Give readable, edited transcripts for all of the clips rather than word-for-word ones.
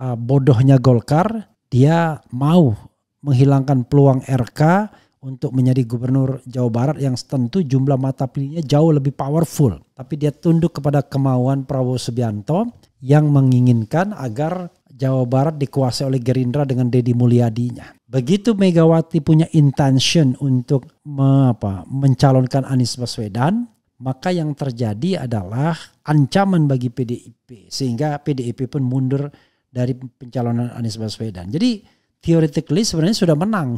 bodohnya Golkar, dia mau menghilangkan peluang RK untuk menjadi gubernur Jawa Barat yang tentu jumlah mata pilihnya jauh lebih powerful. Tapi dia tunduk kepada kemauan Prabowo Subianto yang menginginkan agar Jawa Barat dikuasai oleh Gerindra dengan Deddy Mulyadinya. Begitu Megawati punya intention untuk mencalonkan Anies Baswedan, maka yang terjadi adalah ancaman bagi PDIP. Sehingga PDIP pun mundur dari pencalonan Anies Baswedan. Jadi theoretically sebenarnya sudah menang.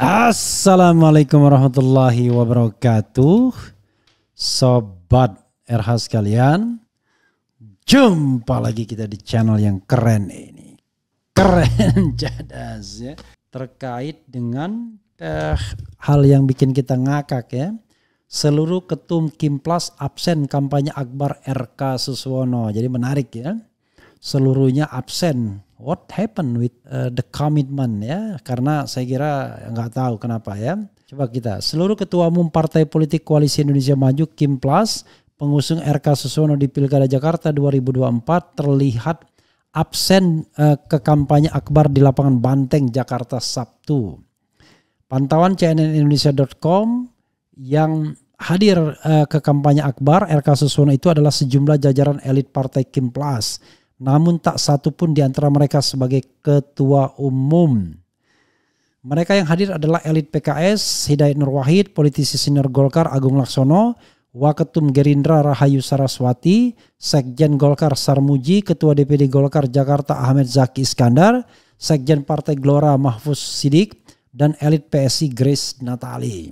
Assalamualaikum warahmatullahi wabarakatuh. Sobat RH sekalian, jumpa lagi kita di channel yang keren ini. Keren cadas ya. Terkait dengan hal yang bikin kita ngakak ya. Seluruh ketum Kimplas absen kampanye Akbar RK Suswono. Jadi menarik ya. Seluruhnya absen. What happened with the commitment ya? Karena saya kira nggak tahu kenapa ya. Coba kita, seluruh ketua umum partai politik Koalisi Indonesia Maju Kimplas pengusung RK Suswono di Pilkada Jakarta 2024 terlihat absen ke kampanye Akbar di lapangan Banteng Jakarta Sabtu. Pantauan cnnindonesia.com yang hadir ke kampanye Akbar RK Suswono itu adalah sejumlah jajaran elit partai Kimplas. Namun tak satu pun di antara mereka sebagai ketua umum. Mereka yang hadir adalah elit PKS, Hidayat Nur Wahid, politisi senior Golkar Agung Laksono, Waketum Gerindra Rahayu Saraswati, Sekjen Golkar Sarmuji, Ketua DPD Golkar Jakarta Ahmed Zaki Iskandar, Sekjen Partai Gelora Mahfuz Sidik, dan elit PSI Grace Natali.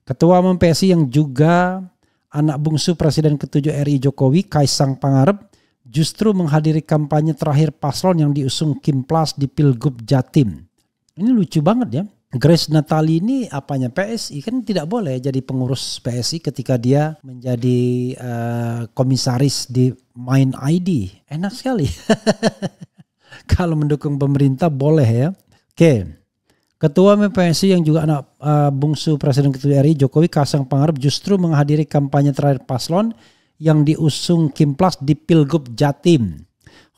Ketua umum PSI yang juga anak bungsu Presiden ke-7 RI Jokowi, Kaisang Pangarep, justru menghadiri kampanye terakhir paslon yang diusung Kimplas di Pilgub Jatim. Ini lucu banget ya. Grace Natali ini apanya PSI, kan tidak boleh jadi pengurus PSI ketika dia menjadi komisaris di Mind ID. Enak sekali. Kalau mendukung pemerintah boleh ya. Oke. Ketua PSI yang juga anak bungsu Presiden ke-7 RI Jokowi, Kaisang Pangarep, justru menghadiri kampanye terakhir paslon yang diusung Kimplas di Pilgub Jatim.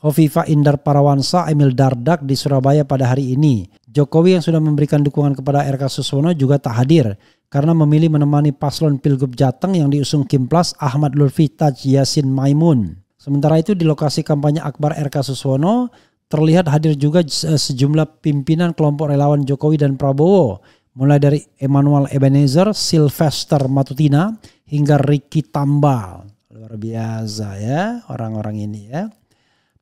Hovifah Indar Parawansa, Emil Dardak di Surabaya pada hari ini. Jokowi yang sudah memberikan dukungan kepada RK Suswono juga tak hadir karena memilih menemani paslon Pilgub Jateng yang diusung Kimplas Ahmad Lutfi Taj Yasin Maimun. Sementara itu di lokasi kampanye Akbar RK Suswono terlihat hadir juga sejumlah pimpinan kelompok relawan Jokowi dan Prabowo. Mulai dari Emmanuel Ebenezer, Sylvester Matutina hingga Ricky Tambal. Luar biasa ya orang-orang ini ya.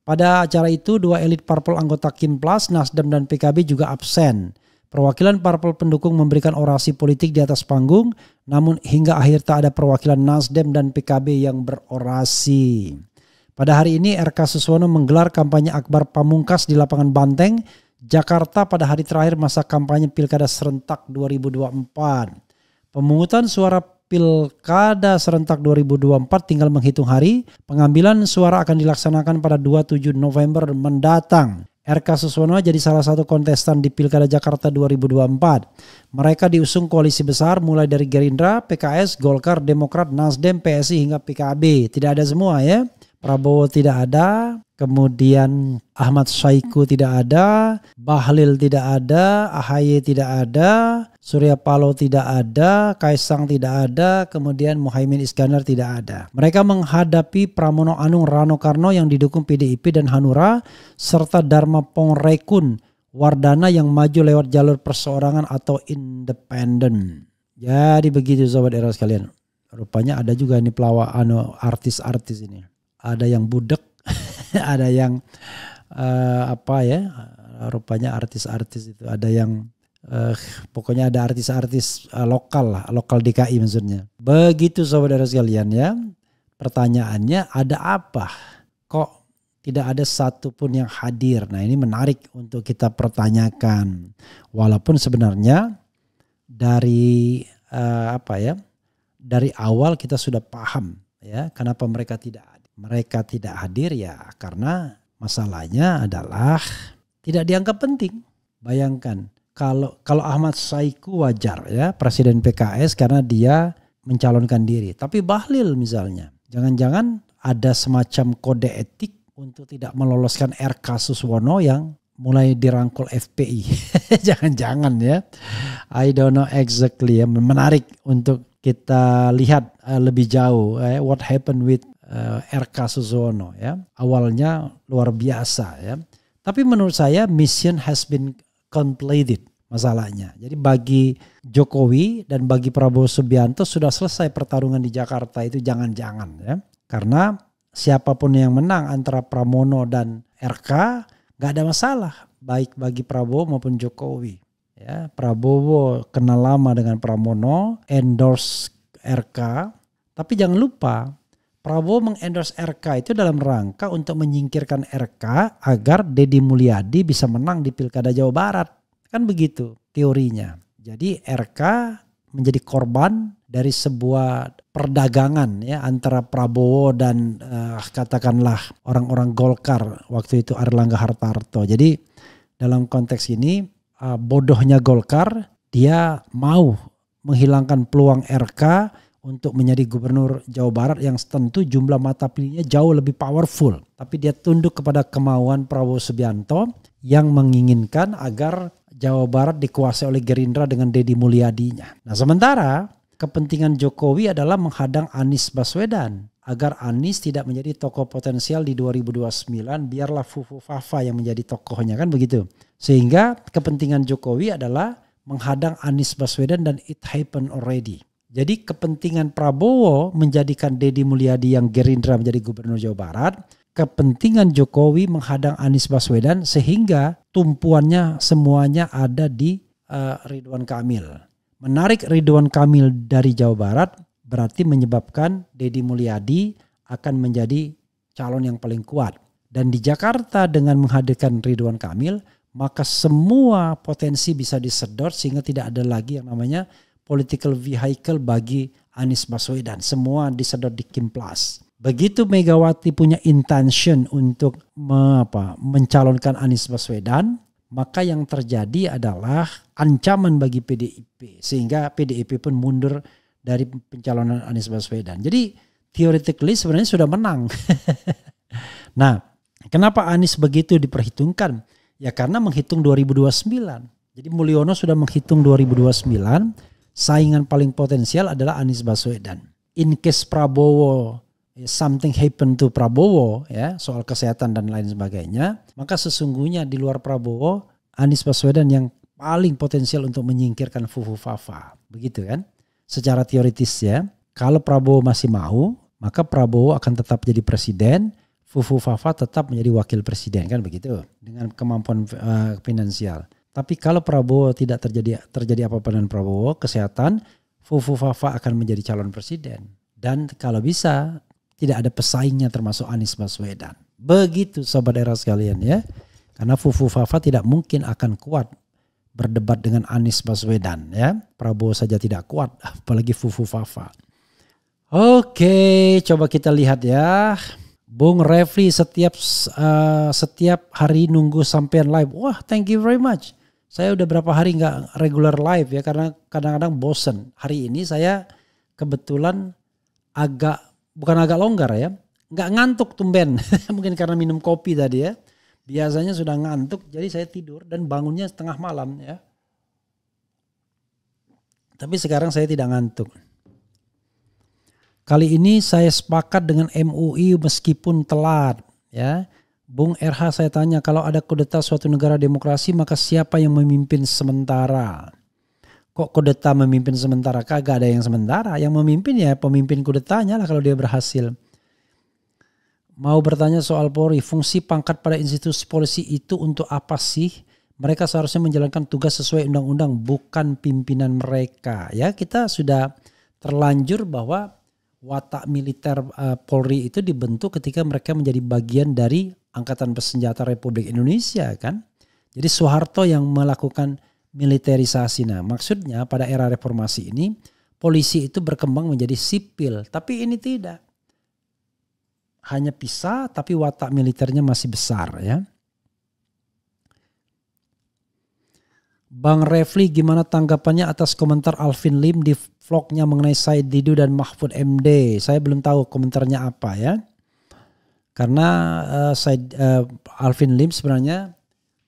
Pada acara itu dua elit parpol anggota Kimplas, Nasdem dan PKB juga absen. Perwakilan parpol pendukung memberikan orasi politik di atas panggung, namun hingga akhir tak ada perwakilan Nasdem dan PKB yang berorasi. Pada hari ini RK Suswono menggelar kampanye Akbar Pamungkas di lapangan Banteng, Jakarta pada hari terakhir masa kampanye Pilkada Serentak 2024. Pemungutan suara Pilkada Serentak 2024 tinggal menghitung hari. Pengambilan suara akan dilaksanakan pada 27 November mendatang. RK Suswono jadi salah satu kontestan di Pilkada Jakarta 2024. Mereka diusung koalisi besar mulai dari Gerindra, PKS, Golkar, Demokrat, Nasdem, PSI hingga PKB. Tidak ada semua ya. Prabowo tidak ada, kemudian Ahmad Saiku tidak ada, Bahlil tidak ada, AHY tidak ada, Surya Paloh tidak ada, Kaisang tidak ada, kemudian Muhaimin Iskandar tidak ada. Mereka menghadapi Pramono Anung Rano Karno yang didukung PDIP dan Hanura, serta Dharma Pongrekun Wardana yang maju lewat jalur perseorangan atau independen. Jadi begitu sobat era sekalian. Rupanya ada juga ini artis-artis ini. Ada yang budek, ada yang rupanya artis-artis itu, ada yang Pokoknya ada artis-artis lokal lah, lokal DKI maksudnya. Begitu saudara sekalian ya. Pertanyaannya ada apa? Kok tidak ada satupun yang hadir? Nah ini menarik untuk kita pertanyakan. Walaupun sebenarnya dari dari awal kita sudah paham ya kenapa mereka tidak hadir. Mereka tidak hadir ya karena masalahnya adalah tidak dianggap penting. Bayangkan kalau Ahmad Saiku wajar ya presiden PKS karena dia mencalonkan diri. Tapi Bahlil misalnya, jangan-jangan ada semacam kode etik untuk tidak meloloskan RK Suswono yang mulai dirangkul FPI. Jangan-jangan ya. I don't know exactly ya. Menarik untuk kita lihat lebih jauh what happened with RK Suswono ya. Awalnya luar biasa ya. Tapi menurut saya mission has been completed masalahnya. Jadi bagi Jokowi dan bagi Prabowo Subianto sudah selesai pertarungan di Jakarta itu jangan-jangan ya. Karena siapapun yang menang antara Pramono dan RK gak ada masalah baik bagi Prabowo maupun Jokowi. Ya, Prabowo kenal lama dengan Pramono, endorse RK, tapi jangan lupa Prabowo mengendorse RK itu dalam rangka untuk menyingkirkan RK agar Deddy Mulyadi bisa menang di Pilkada Jawa Barat. Kan begitu teorinya. Jadi RK menjadi korban dari sebuah perdagangan ya antara Prabowo dan katakanlah orang-orang Golkar waktu itu Airlangga Hartarto. Jadi dalam konteks ini bodohnya Golkar, dia mau menghilangkan peluang RK untuk menjadi gubernur Jawa Barat yang tentu jumlah mata pilihnya jauh lebih powerful. Tapi dia tunduk kepada kemauan Prabowo Subianto yang menginginkan agar Jawa Barat dikuasai oleh Gerindra dengan Deddy Mulyadinya. Nah sementara kepentingan Jokowi adalah menghadang Anies Baswedan agar Anies tidak menjadi tokoh potensial di 2029, biarlah Fufu Fafa yang menjadi tokohnya, kan begitu. Sehingga kepentingan Jokowi adalah menghadang Anies Baswedan dan it happened already. Jadi kepentingan Prabowo menjadikan Deddy Mulyadi yang Gerindra menjadi gubernur Jawa Barat, kepentingan Jokowi menghadang Anies Baswedan sehingga tumpuannya semuanya ada di Ridwan Kamil. Menarik Ridwan Kamil dari Jawa Barat berarti menyebabkan Deddy Mulyadi akan menjadi calon yang paling kuat. Dan di Jakarta dengan menghadirkan Ridwan Kamil, maka semua potensi bisa disedot sehingga tidak ada lagi yang namanya political vehicle bagi Anies Baswedan. Semua disedot di Kimplas. Begitu Megawati punya intention untuk mencalonkan Anies Baswedan, maka yang terjadi adalah ancaman bagi PDIP. Sehingga PDIP pun mundur dari pencalonan Anies Baswedan. Jadi theoretically sebenarnya sudah menang. Nah, kenapa Anies begitu diperhitungkan? Ya karena menghitung 2029. Jadi Mulyono sudah menghitung 2029. Saingan paling potensial adalah Anies Baswedan. In case Prabowo, something happen to Prabowo ya soal kesehatan dan lain sebagainya, maka sesungguhnya di luar Prabowo Anies Baswedan yang paling potensial untuk menyingkirkan Fufu Fafa. Begitu kan? Secara teoritis ya, kalau Prabowo masih mau, maka Prabowo akan tetap jadi presiden, Fufu Fafa tetap menjadi wakil presiden, kan begitu, dengan kemampuan finansial. Tapi kalau Prabowo tidak terjadi apa-apa dengan Prabowo, kesehatan, Fufu Fafa akan menjadi calon presiden. Dan kalau bisa tidak ada pesaingnya termasuk Anies Baswedan. Begitu sobat era sekalian ya. Karena Fufu Fafa tidak mungkin akan kuat berdebat dengan Anies Baswedan ya. Prabowo saja tidak kuat, apalagi Fufu Fafa. Oke, coba kita lihat ya. Bung Refli setiap hari nunggu sampean live. Wah, thank you very much. Saya udah berapa hari nggak regular live ya karena kadang-kadang bosen. Hari ini saya kebetulan bukan agak longgar ya, nggak ngantuk tumben. Mungkin karena minum kopi tadi ya. Biasanya sudah ngantuk, jadi saya tidur dan bangunnya tengah malam ya. Tapi sekarang saya tidak ngantuk. Kali ini saya sepakat dengan MUI meskipun telat ya. Bung RH saya tanya, kalau ada kudeta suatu negara demokrasi maka siapa yang memimpin sementara? Kok kudeta memimpin sementara? Kagak ada yang sementara. Yang memimpin ya pemimpin kudetanya lah kalau dia berhasil. Mau bertanya soal Polri, fungsi pangkat pada institusi polisi itu untuk apa sih? Mereka seharusnya menjalankan tugas sesuai undang-undang, bukan pimpinan mereka. Ya, kita sudah terlanjur bahwa watak militer Polri itu dibentuk ketika mereka menjadi bagian dari Angkatan Bersenjata Republik Indonesia kan. Jadi Soeharto yang melakukan militerisasi. Nah, maksudnya pada era reformasi ini polisi itu berkembang menjadi sipil, tapi ini tidak. Hanya pisah tapi watak militernya masih besar ya. Bang Refli, gimana tanggapannya atas komentar Alvin Lim di vlognya mengenai Said Didu dan Mahfud MD? Saya belum tahu komentarnya apa ya. Karena Alvin Lim sebenarnya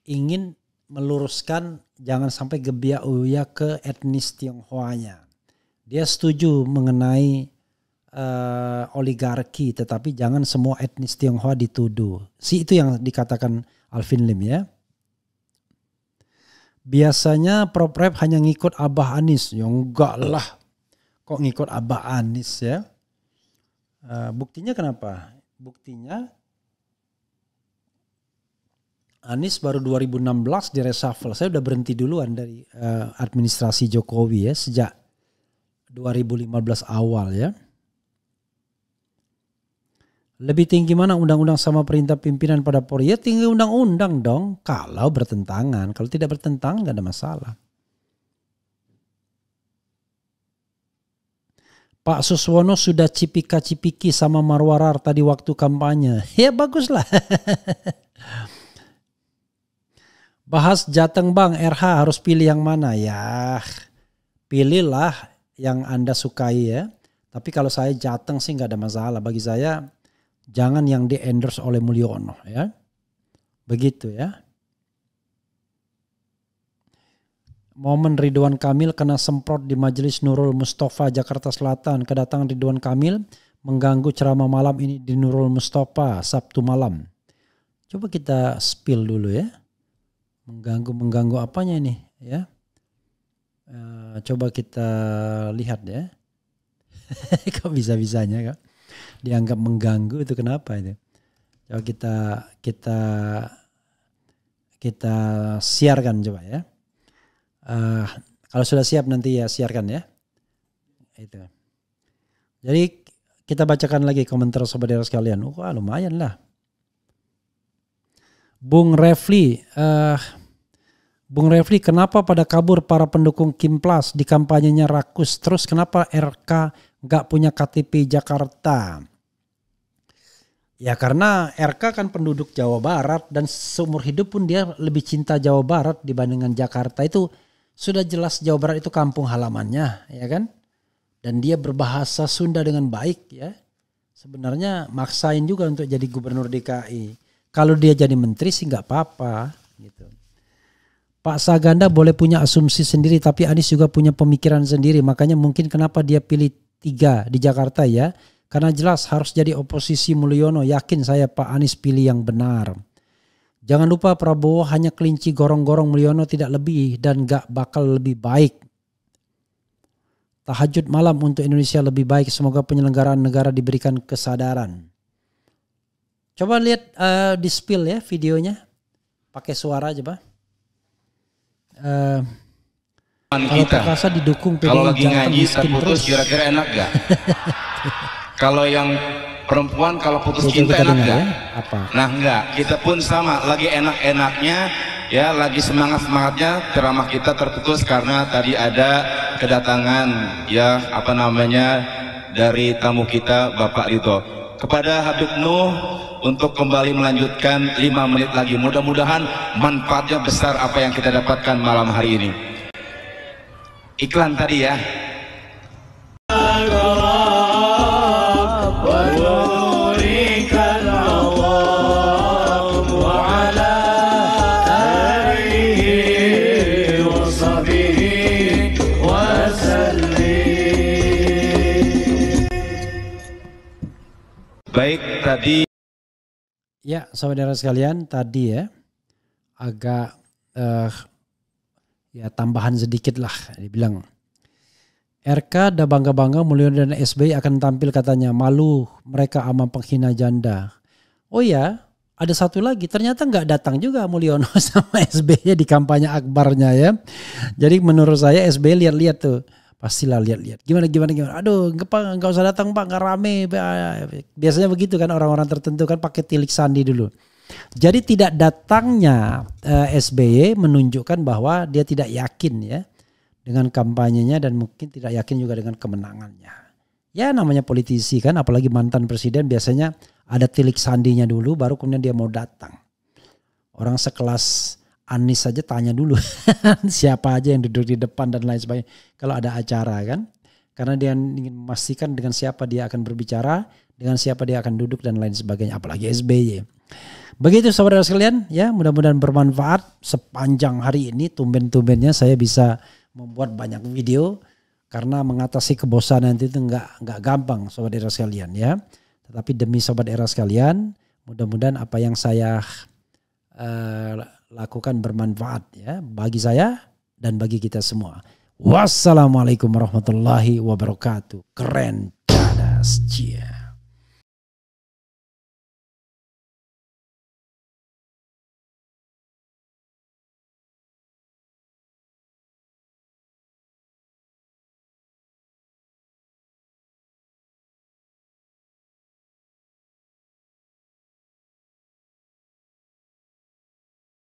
ingin meluruskan jangan sampai gebiak uya ke etnis Tionghoanya. Dia setuju mengenai oligarki, tetapi jangan semua etnis Tionghoa dituduh. Itu yang dikatakan Alvin Lim ya. Biasanya Prof Rep hanya ngikut Abah Anis. Ya enggak lah. Kok ngikut Abah Anis ya? Buktinya kenapa? Buktinya Anies baru 2016 di reshuffle. Saya udah berhenti duluan dari administrasi Jokowi ya. Sejak 2015 awal ya. Lebih tinggi mana undang-undang sama perintah pimpinan pada Polri? Ya tinggi undang-undang dong. Kalau bertentangan. Kalau tidak bertentangan gak ada masalah. Pak Suswono sudah cipika-cipiki sama Marwarar tadi waktu kampanye. Ya baguslah. Bahas Jateng Bang, RH harus pilih yang mana? Ya pilihlah yang Anda sukai ya. Tapi kalau saya Jateng sih gak ada masalah. Bagi saya jangan yang di endorse oleh Mulyono ya. Begitu ya. Momen Ridwan Kamil kena semprot di Majelis Nurul Mustafa Jakarta Selatan. Kedatangan Ridwan Kamil mengganggu ceramah malam ini di Nurul Mustafa Sabtu malam. Coba kita spill dulu ya. Mengganggu apanya ini ya. Coba kita lihat ya. Kok bisa-bisanya kok dianggap mengganggu itu kenapa itu? Coba kita siarkan coba ya. Kalau sudah siap nanti ya siarkan ya. Itu. Jadi kita bacakan lagi komentar saudara sekalian. Wah lumayan lah. Bung Refli, kenapa pada kabur para pendukung Kim Plus di kampanyenya rakus? Terus kenapa RK nggak punya KTP Jakarta? Ya karena RK kan penduduk Jawa Barat dan seumur hidup pun dia lebih cinta Jawa Barat dibandingkan Jakarta. Itu sudah jelas Jawa Barat itu kampung halamannya ya kan. Dan dia berbahasa Sunda dengan baik ya. Sebenarnya maksain juga untuk jadi gubernur DKI. Kalau dia jadi menteri sih nggak apa-apa gitu. Pak Saganda boleh punya asumsi sendiri tapi Anies juga punya pemikiran sendiri. Makanya mungkin kenapa dia pilih 3 di Jakarta ya. Karena jelas harus jadi oposisi Mulyono. Yakin saya Pak Anies pilih yang benar. Jangan lupa Prabowo hanya kelinci gorong-gorong, Mulyono tidak lebih dan gak bakal lebih baik. Tahajud malam untuk Indonesia lebih baik. Semoga penyelenggaraan negara diberikan kesadaran. Coba lihat di spill ya videonya. Pakai suara aja Pak. Kalau perkasa didukung PDI kalau lagi ngaji terputus kira-kira enak gak? Kalau yang perempuan kalau putus cinta enak gak? Ya? Apa? Nah enggak, kita pun sama, lagi enak-enaknya ya, lagi semangat-semangatnya ceramah kita terputus karena tadi ada kedatangan ya apa namanya dari tamu kita Bapak Ridho. Kepada Habib Nuh untuk kembali melanjutkan 5 menit lagi. Mudah-mudahan manfaatnya besar apa yang kita dapatkan malam hari ini. Iklan tadi ya. Baik tadi. Ya saudara sekalian tadi ya agak ya tambahan sedikit lah. Dibilang RK dah bangga-bangga Mulyono dan SBY akan tampil katanya. Malu mereka ama penghina janda. Oh ya ada satu lagi, ternyata nggak datang juga Mulyono sama SBY di kampanye akbarnya ya. Jadi menurut saya SBY lihat-lihat tuh, pastilah lihat-lihat. Gimana. Aduh, nggak usah datang Pak, nggak rame. Biasanya begitu kan orang-orang tertentu kan pakai tilik sandi dulu. Jadi tidak datangnya SBY menunjukkan bahwa dia tidak yakin ya dengan kampanyenya dan mungkin tidak yakin juga dengan kemenangannya. Ya namanya politisi kan, apalagi mantan presiden biasanya ada tilik sandinya dulu baru kemudian dia mau datang. Orang sekelas Anies saja tanya dulu siapa aja yang duduk di depan dan lain sebagainya kalau ada acara kan. Karena dia ingin memastikan dengan siapa dia akan berbicara, dengan siapa dia akan duduk dan lain sebagainya, apalagi SBY. Begitu saudara sekalian ya, mudah-mudahan bermanfaat. Sepanjang hari ini tumben-tumbennya saya bisa membuat banyak video karena mengatasi kebosanan itu nggak gampang sobat era sekalian ya. Tetapi demi sobat era sekalian, mudah-mudahan apa yang saya lakukan bermanfaat ya bagi saya dan bagi kita semua. Wassalamualaikum warahmatullahi wabarakatuh. Keren, cadas, cia.